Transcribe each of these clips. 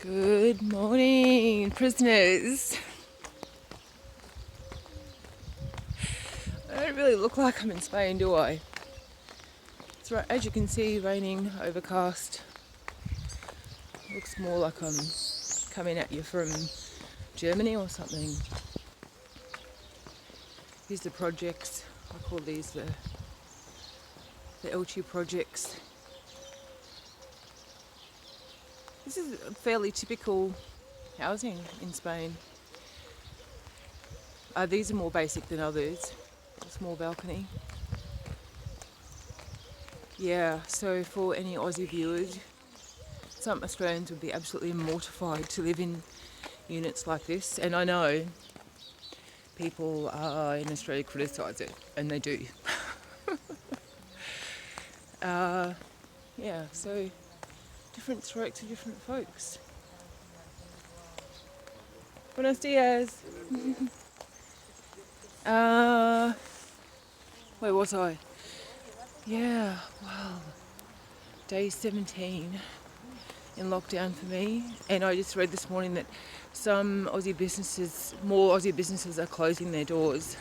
Good morning, prisoners. I don't really look like I'm in Spain, do I? It's right, as you can see, raining, overcast. Looks more like I'm coming at you from Germany or something. Here's the projects. I call these the Elche projects. This is a fairly typical housing in Spain. These are more basic than others. A small balcony. Yeah, so for any Aussie viewers, some Australians would be absolutely mortified to live in units like this. And I know people in Australia criticise it, and they do. Yeah, so different strokes for different folks. Buenos dias. Where was I? Yeah, wow. Day 17 in lockdown for me. And I just read this morning that more Aussie businesses are closing their doors.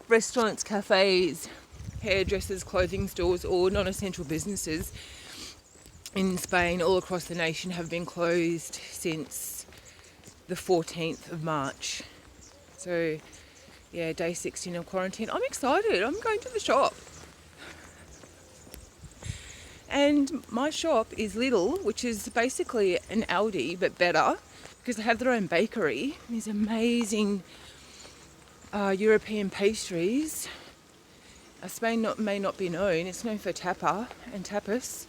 Restaurants, cafes, hairdressers, clothing stores, or non-essential businesses in Spain all across the nation have been closed since the 14th of March. So, yeah, day 16 of quarantine. I'm excited. I'm going to the shop. And my shop is Lidl, which is basically an Aldi, but better, because they have their own bakery. These amazing European pastries. Spain may not be known. It's known for tapa and tapas.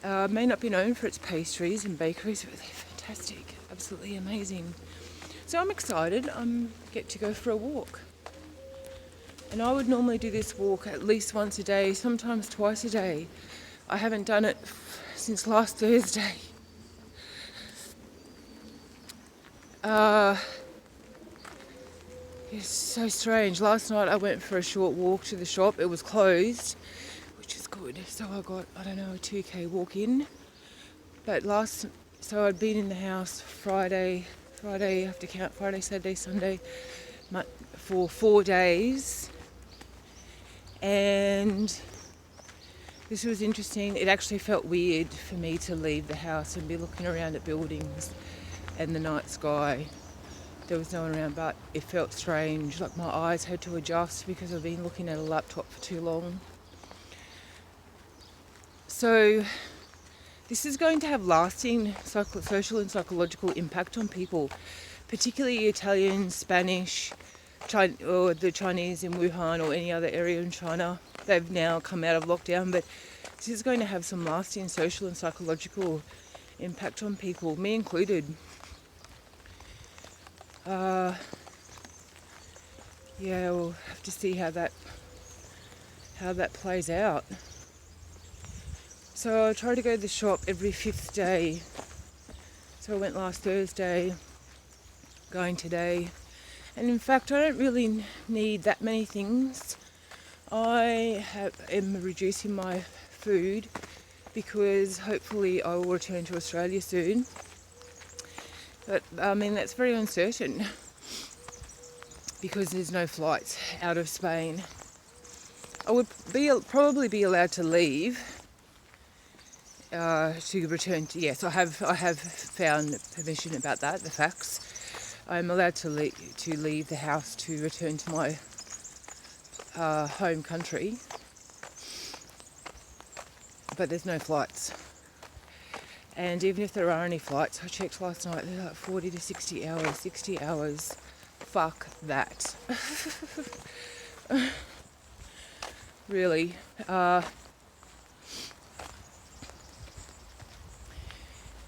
May not be known for its pastries and bakeries, but they're fantastic. Absolutely amazing. So I'm excited. I get to go for a walk. And I would normally do this walk at least once a day, sometimes twice a day. I haven't done it since last Thursday. It's so strange. Last night I went for a short walk to the shop. It was closed, which is good. So I got, a 2k walk in. But so I'd been in the house Friday, I have to count Friday, Saturday, Sunday, for 4 days. And this was interesting. It actually felt weird for me to leave the house and be looking around at buildings and the night sky. There was no one around, but it felt strange. Like my eyes had to adjust because I've been looking at a laptop for too long. So this is going to have lasting social and psychological impact on people, particularly Italians, Spanish, or the Chinese in Wuhan or any other area in China. They've now come out of lockdown, but this is going to have some lasting social and psychological impact on people, me included. Yeah, we'll have to see how that plays out. So I try to go to the shop every 5th day. So I went last Thursday, going today. And in fact, I don't really need that many things. I am reducing my food because hopefully I will return to Australia soon. But that's very uncertain because there's no flights out of Spain. I would probably be allowed to leave to return to. Yes, I have found permission about that. The facts. I'm allowed to leave the house to return to my home country, but there's no flights. And even if there are any flights, I checked last night, they're like 40 to 60 hours. 60 hours. Fuck that. Really.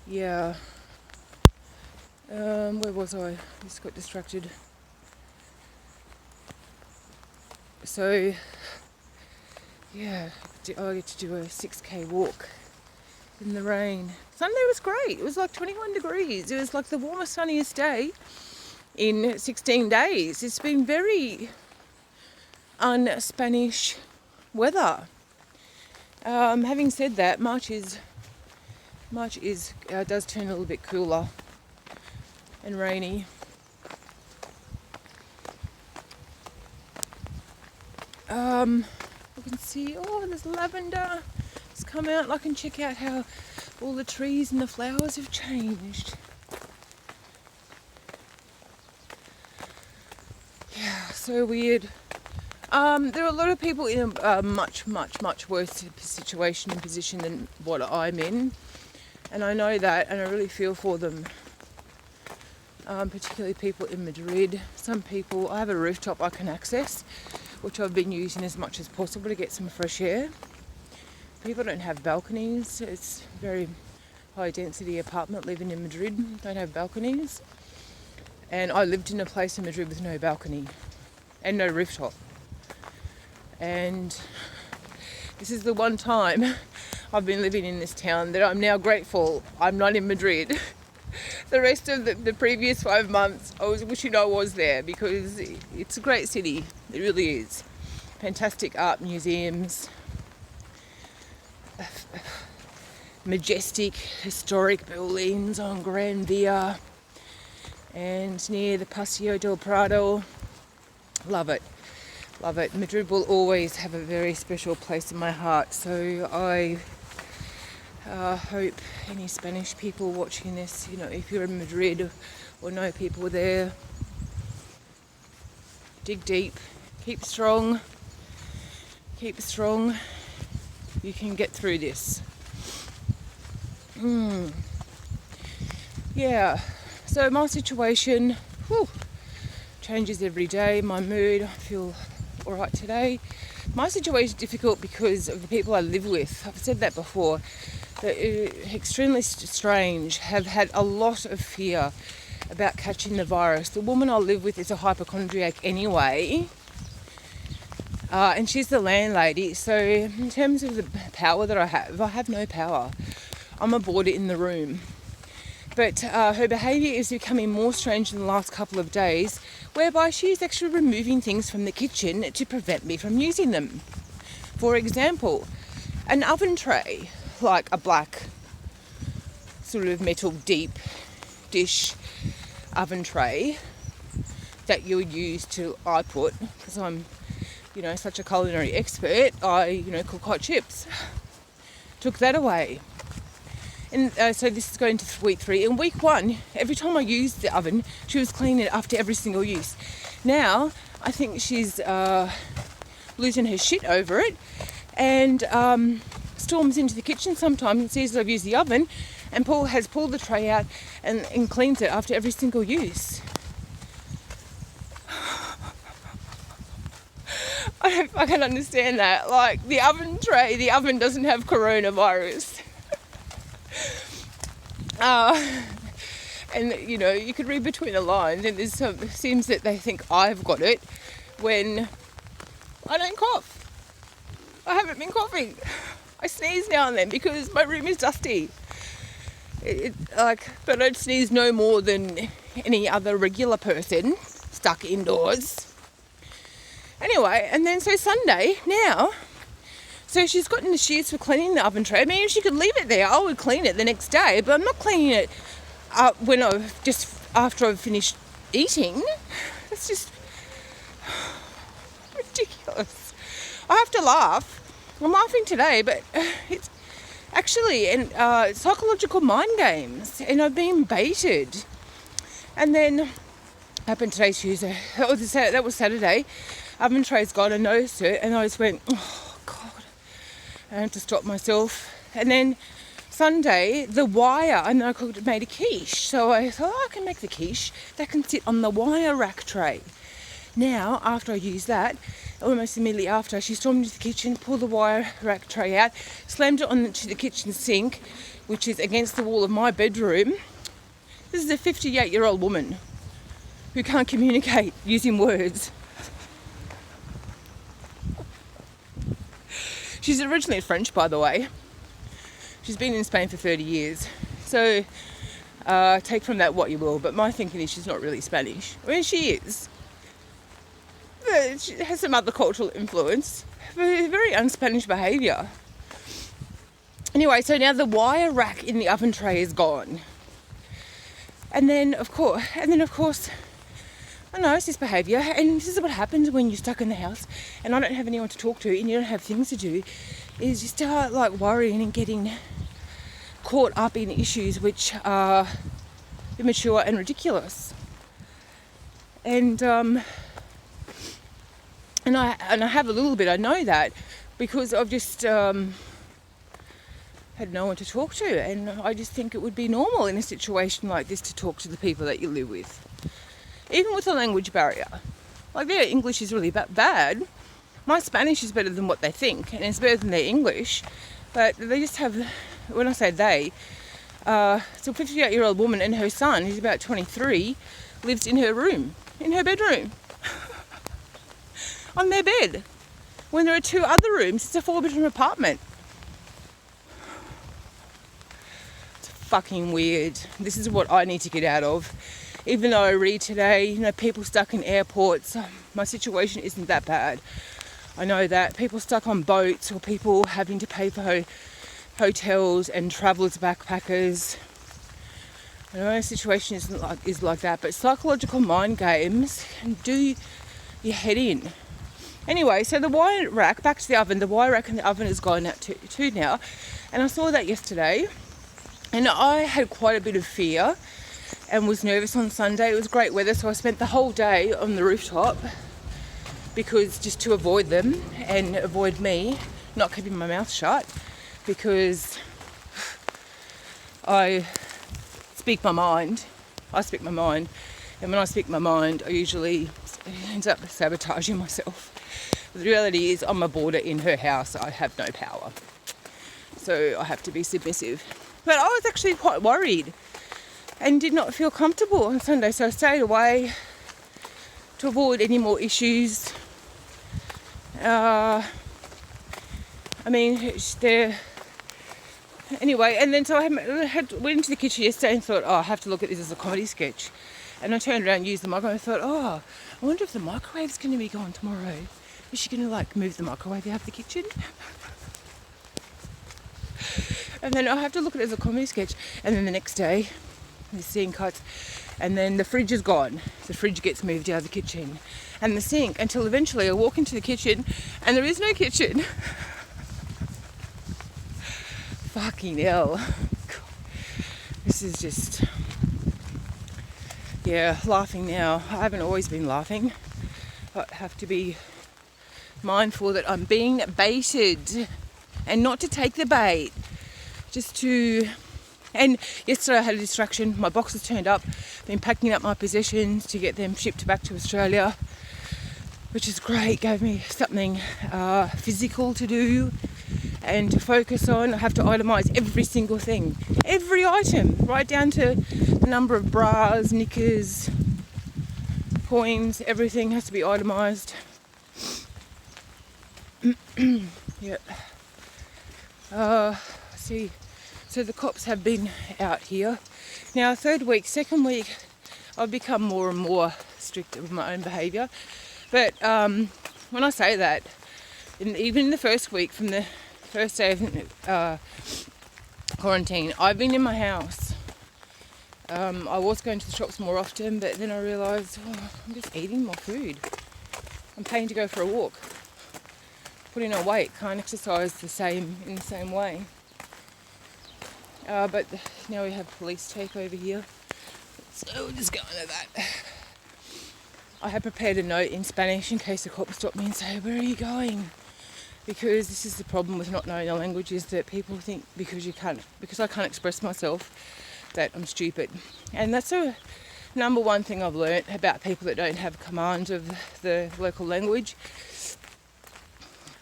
Yeah. Where was I? Just got distracted. So, yeah, I get to do a 6k walk in the rain. Sunday was great. It was like 21 degrees. It was like the warmest, sunniest day in 16 days. It's been very un-Spanish weather. Having said that, March does turn a little bit cooler and rainy. You can see, there's lavender. It's come out. I can check out how all the trees and the flowers have changed. Yeah, so weird. There are a lot of people in a much worse situation and position than what I'm in. And I know that, and I really feel for them. Particularly people in Madrid. Some people, I have a rooftop I can access, which I've been using as much as possible to get some fresh air. People don't have balconies. It's a very high density apartment living in Madrid. Don't have balconies. And I lived in a place in Madrid with no balcony and no rooftop. And this is the one time I've been living in this town that I'm now grateful I'm not in Madrid. The rest of the previous 5 months, I was wishing I was there, because it's a great city. It really is. Fantastic art museums, majestic historic buildings on Gran Via and near the Paseo del Prado. Love it. Love it. Madrid will always have a very special place in my heart. So I hope any Spanish people watching this, if you're in Madrid or know people there, dig deep, keep strong. You can get through this. Yeah, so my situation changes every day. My mood, I feel all right today. My situation is difficult because of the people I live with. I've said that before. They're extremely strange, have had a lot of fear about catching the virus. The woman I live with is a hypochondriac anyway, and she's the landlady. So in terms of the power that I have no power. I'm a boarder in the room. But her behaviour is becoming more strange in the last couple of days, whereby she's actually removing things from the kitchen to prevent me from using them. For example, an oven tray, like a black sort of metal deep dish oven tray that you would use to, I put, because I'm, such a culinary expert, I, cook hot chips. Took that away. And so this is going to week 3. In week 1, every time I used the oven, she was cleaning it after every single use. Now, I think she's losing her shit over it, and storms into the kitchen sometimes and sees that I've used the oven, and has pulled the tray out and cleans it after every single use. I don't fucking understand that. Like, the oven tray, the oven doesn't have coronavirus. And you could read between the lines, and it seems that they think I've got it when I don't cough. I haven't been coughing. I sneeze now and then because my room is dusty. But I don't sneeze no more than any other regular person stuck indoors. Anyway, and then so Sunday now. So she's gotten the shears for cleaning the oven tray. I mean, if she could leave it there, I would clean it the next day. But I'm not cleaning it after I've finished eating. It's just ridiculous. I have to laugh. I'm laughing today, but it's actually psychological mind games, and I've been baited. And then happened today's Tuesday. That was Saturday. Oven tray's gone. I noticed it, and I just went, oh God. I had to stop myself. And then Sunday, the wire, and I made a quiche. So I thought, I can make the quiche that can sit on the wire rack tray. Now, after I used that, almost immediately after, she stormed into the kitchen, pulled the wire rack tray out, slammed it onto the kitchen sink, which is against the wall of my bedroom. This is a 58-year-old woman who can't communicate using words. She's originally French, by the way. She's been in Spain for 30 years. So take from that what you will. But my thinking is she's not really Spanish. I mean, she is. But she has some other cultural influence. Very un-Spanish behaviour. Anyway, so now the wire rack in the oven tray is gone. And then of course, I know it's this behaviour, and this is what happens when you're stuck in the house and I don't have anyone to talk to and you don't have things to do, is you start like worrying and getting caught up in issues which are immature and ridiculous. And I have a little bit, I know that, because I've just had no one to talk to, and I just think it would be normal in a situation like this to talk to the people that you live with. Even with a language barrier. Like their English is really bad. My Spanish is better than what they think, and it's better than their English, but they just have, when I say they, so a 58-year-old woman and her son, who's about 23, lives in her room, in her bedroom, on their bed, when there are 2 other rooms. It's a 4-bedroom apartment. It's fucking weird. This is what I need to get out of. Even though I read today, you know, people stuck in airports, my situation isn't that bad. I know that. People stuck on boats, or people having to pay for hotels and travellers, backpackers. I know the situation is like that, but psychological mind games can do your head in. Anyway, so the wire rack, back to the oven, the wire rack in the oven is gone out too now. And I saw that yesterday, and I had quite a bit of fear and was nervous on Sunday. It was great weather, so I spent the whole day on the rooftop, because just to avoid them and avoid me not keeping my mouth shut, because I speak my mind. And when I speak my mind, I usually end up sabotaging myself. But the reality is, I'm a boarder in her house. I have no power, so I have to be submissive. But I was actually quite worried and did not feel comfortable on Sunday, so I stayed away to avoid any more issues. I mean, anyway, and then so I went into the kitchen yesterday and thought, I have to look at this as a comedy sketch. And I turned around and used the microwave and thought, I wonder if the microwave's going to be gone tomorrow. Is she going to like move the microwave out of the kitchen? And then I have to look at it as a comedy sketch. And then the next day, the scene cuts, and then the fridge is gone. The fridge gets moved out of the kitchen, and the sink, until eventually I walk into the kitchen and there is no kitchen. Fucking hell. God. This is just, laughing now. I haven't always been laughing, but have to be mindful that I'm being baited, and not to take the bait, just to. And yesterday I had a distraction. My boxes turned up. Been packing up my possessions to get them shipped back to Australia, which is great. Gave me something physical to do and to focus on. I have to itemise every single thing, every item, right down to the number of bras, knickers, coins. Everything has to be itemised. Yep. See. So the cops have been out here. Now, second week, I've become more and more strict with my own behaviour. But when I say that, even in the first week, from the first day of quarantine, I've been in my house. I was going to the shops more often, but then I realised, I'm just eating more food. I'm paying to go for a walk. Putting on weight, can't exercise in the same way. But now we have police takeover here, so we'll just go into that. I have prepared a note in Spanish in case the cops stop me and say, "Where are you going?" Because this is the problem with not knowing the language, is that people think because I can't express myself, that I'm stupid. And that's a number one thing I've learnt about people that don't have command of the local language.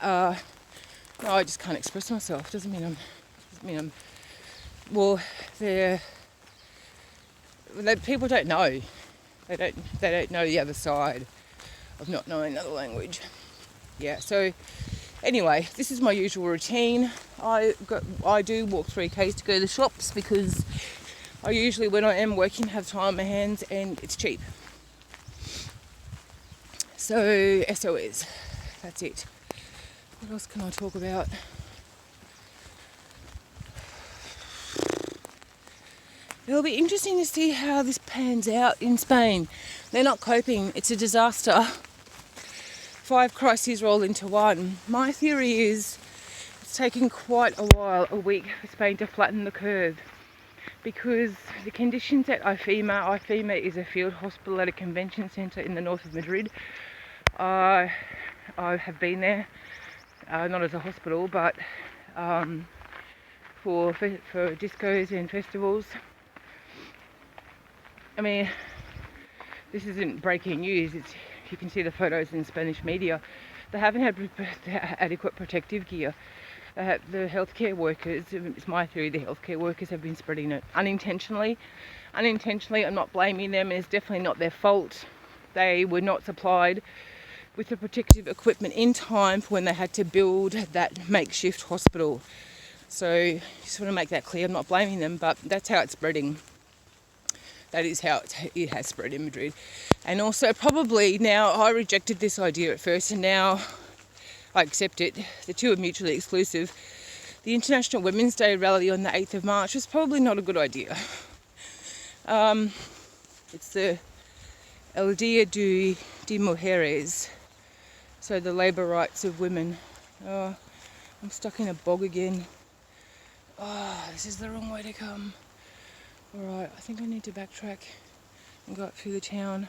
No, I just can't express myself. Doesn't mean I'm. Well, people don't know. They don't know the other side of not knowing another language. Yeah. So anyway, this is my usual routine. I do walk 3Ks to go to the shops, because I usually, when I am working, have time on my hands and it's cheap. So SOS. That's it. What else can I talk about? It'll be interesting to see how this pans out in Spain. They're not coping. It's a disaster. 5 crises roll into one. My theory is it's taking quite a while, a week, for Spain to flatten the curve, because the conditions at IFEMA is a field hospital at a convention centre in the north of Madrid. I have been there, not as a hospital, but for discos and festivals. I mean, this isn't breaking news. You can see the photos in Spanish media. They haven't had adequate protective gear. The healthcare workers, it's my theory, the healthcare workers have been spreading it unintentionally. Unintentionally, I'm not blaming them, and it's definitely not their fault. They were not supplied with the protective equipment in time for when they had to build that makeshift hospital. So, just want to make that clear. I'm not blaming them, but that's how it's spreading. That is how it has spread in Madrid. And also, probably now, I rejected this idea at first, and now I accept it. The two are mutually exclusive. The International Women's Day rally on the 8th of March was probably not a good idea. It's the El Día de Mujeres, so the labour rights of women. Oh, I'm stuck in a bog again. Oh, this is the wrong way to come. Alright, I think I need to backtrack and go up through the town.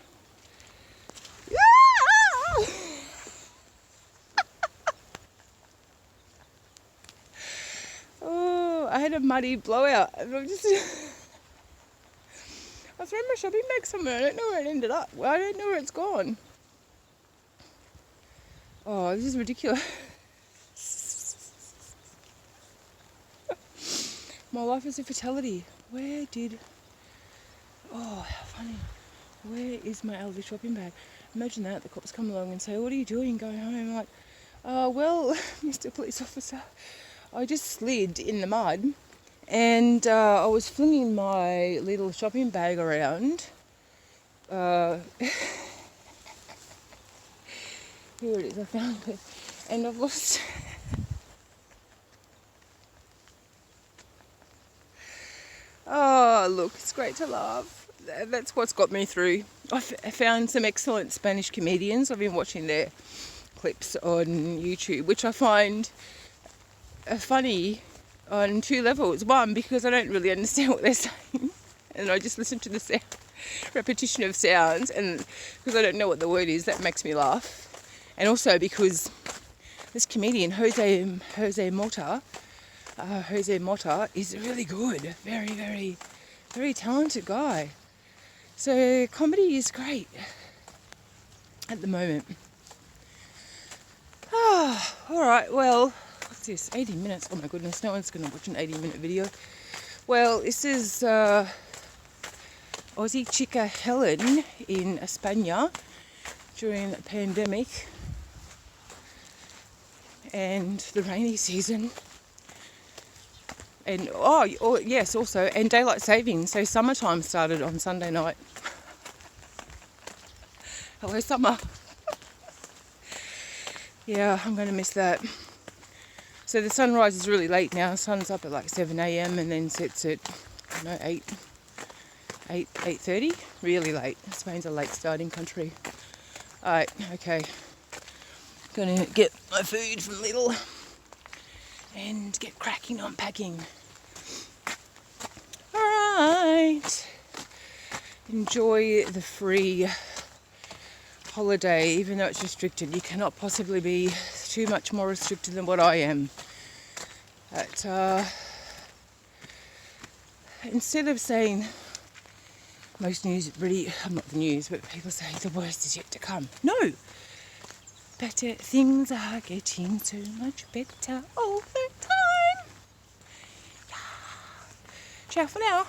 Oh, I had a muddy blowout. I was throwing my shopping bag somewhere. I don't know where it ended up. Well, I don't know where it's gone. Oh, this is ridiculous. My life is a fatality. Oh, how funny. Where is my Aldi shopping bag? Imagine that, the cops come along and say, what are you doing going home? I'm like, well, Mr. Police Officer, I just slid in the mud and I was flinging my little shopping bag around. Here it is, I found it. And I've lost... Oh, look, it's great to laugh. That's what's got me through. I found some excellent Spanish comedians. I've been watching their clips on YouTube, which I find funny on 2 levels. One, because I don't really understand what they're saying, and I just listen to the repetition of sounds, and because I don't know what the word is, that makes me laugh. And also because this comedian, Jose Mota, is really good. Very, very, very talented guy. So comedy is great at the moment. Alright, well, what's this? 80 minutes. Oh my goodness, no one's going to watch an 80-minute video. Well, this is Aussie chica Helen in Espan during the pandemic and the rainy season. And yes, also, and daylight savings. So summertime started on Sunday night. Hello, summer. Yeah, I'm going to miss that. So the sun rises really late now. The sun's up at like 7 a.m. and then sets at 8:30. Really late. Spain's a late starting country. Alright, okay. Gonna get my food from Lidl and get cracking on packing. Alright. Enjoy the free holiday, even though it's restricted. You cannot possibly be too much more restricted than what I am. But instead of saying most news really, not the news, but people say the worst is yet to come. No! Better things are getting so much better all the time. Yeah. Ciao for now.